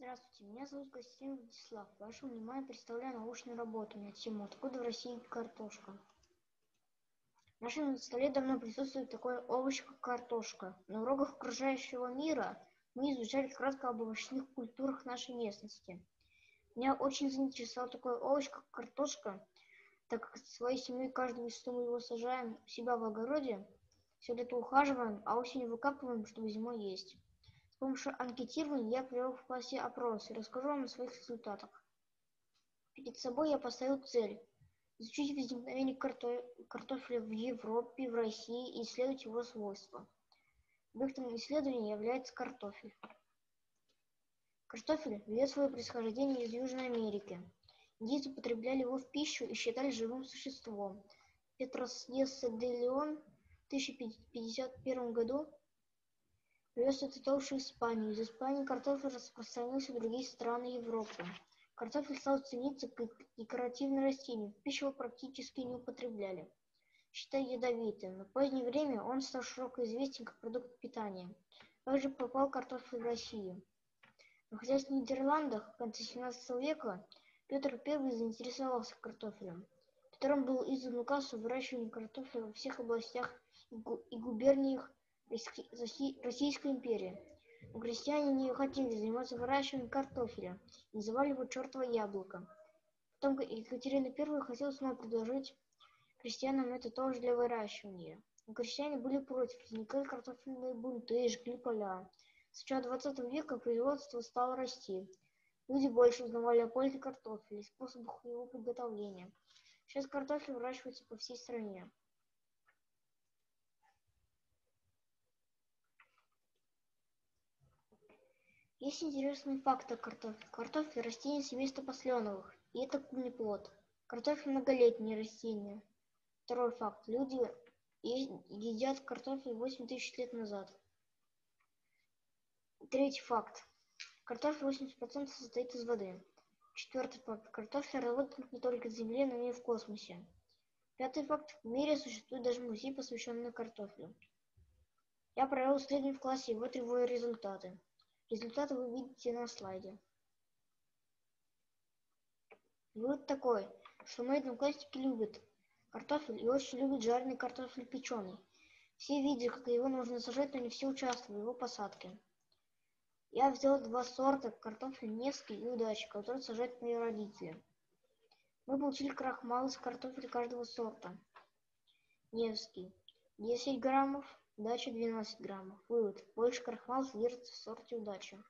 Здравствуйте, меня зовут Константин Владислав. Вашему вниманию представляю научную работу на тему «Откуда в России картошка?». В нашем столе давно присутствует такой овощ, как картошка. На уроках окружающего мира мы изучали кратко об овощных культурах нашей местности. Меня очень заинтересовал такой овощ, как картошка, так как своей семьей каждую весну мы его сажаем у себя в огороде, все лето ухаживаем, а осенью выкапываем, чтобы зимой есть. С помощью анкетирования я провел в классе опрос и расскажу вам о своих результатах. Перед собой я поставил цель изучить возникновение картофеля в Европе, в России и исследовать его свойства. Объектом исследования является картофель. Картофель ведет свое происхождение из Южной Америки. Индейцы употребляли его в пищу и считали живым существом. Петрос Диас де Леон в 1051 году привез этот овощ в Испанию. Из Испании картофель распространился в другие страны Европы. Картофель стал цениться как декоративное растение. В пищу его практически не употребляли, считая ядовитым. Но в позднее время он стал широко известен как продукт питания. Также попал картофель в Россию. Находясь в Нидерландах в конце 17 века, Петр I заинтересовался картофелем. Петром был издан указ о выращивании картофеля во всех областях и губерниях Российской империи. Но крестьяне не хотели заниматься выращиванием картофеля и называли его чертово яблоко. Потом Екатерина I хотела снова предложить крестьянам это тоже для выращивания. Но крестьяне были против, возникали картофельные бунты и жгли поля. С начала 20 века производство стало расти. Люди больше узнавали о пользе картофеля и способах его приготовления. Сейчас картофель выращивается по всей стране. Есть интересный факт о картофеле. Картофель – растение семейства посленовых, и это корнеплод. Картофель – многолетнее растение. Второй факт. Люди едят картофель 8 тысяч лет назад. Третий факт. Картофель 80% состоит из воды. Четвертый факт. Картофель работает не только в Земле, но и в космосе. Пятый факт. В мире существует даже музей, посвященный картофелю. Я провел исследование в классе, и вот его результаты. Результаты вы видите на слайде. Вывод такой, что мои одноклассники любят картофель и очень любят жареный картофель печеный. Все видят, как его нужно сажать, но не все участвовали в его посадке. Я взял два сорта картофеля Невский и Удача, которые сажают мои родители. Мы получили крахмал из картофеля каждого сорта. Невский 10 граммов, Удача 12 граммов. Вывод. Больше крахмал содержится в сорте Удача.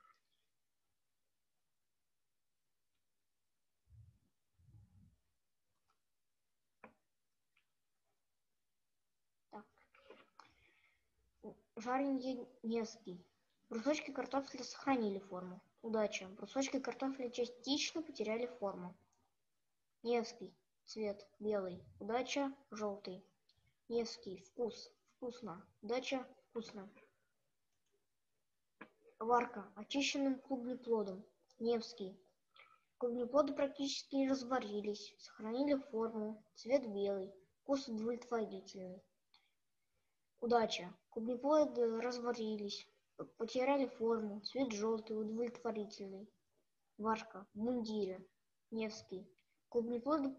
Жареный Невский. Брусочки картофеля сохранили форму. Удача. Брусочки картофеля частично потеряли форму. Невский. Цвет белый. Удача желтый. Невский. Вкус. Вкусно. Удача вкусно. Варка. Очищенным клубнеплодом. Невский. Клубнеплоды практически не разварились. Сохранили форму. Цвет белый. Вкус удовлетворительный. Удача. Клубнеплоды разварились, потеряли форму, цвет желтый, удовлетворительный. Варка. В мундире. Невский. Клубнеплоды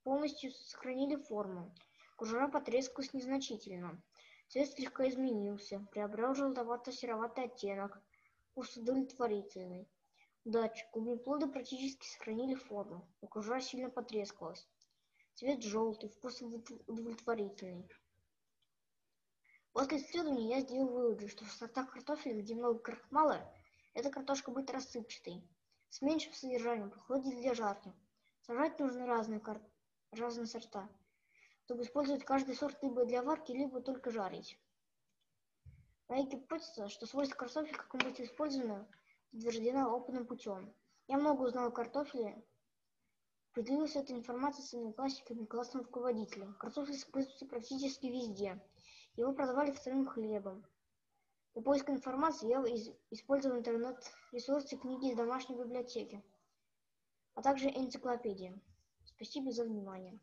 полностью сохранили форму. Кожура потрескалась незначительно. Цвет слегка изменился, приобрел желтовато-сероватый оттенок. Вкус удовлетворительный. Удача. Клубнеплоды практически сохранили форму, но кожура сильно потрескалась. Цвет желтый, вкус удовлетворительный. После исследования я сделал выводы, что в сортах картофеля, где много крахмала, эта картошка будет рассыпчатой, с меньшим содержанием, подходит для жарки. Сажать нужно разные сорта, чтобы использовать каждый сорт либо для варки, либо только жарить. Моя гипотеза, что свойства картофеля как может быть использовано, подтверждена опытным путем. Я много узнал о картофеле, поделился этой информацией с своими классиками и классным руководителем. Картофель используется практически везде. Его продавали вторым хлебом. Для поиска информации я использовал интернет-ресурсы, книги из домашней библиотеки, а также энциклопедии. Спасибо за внимание.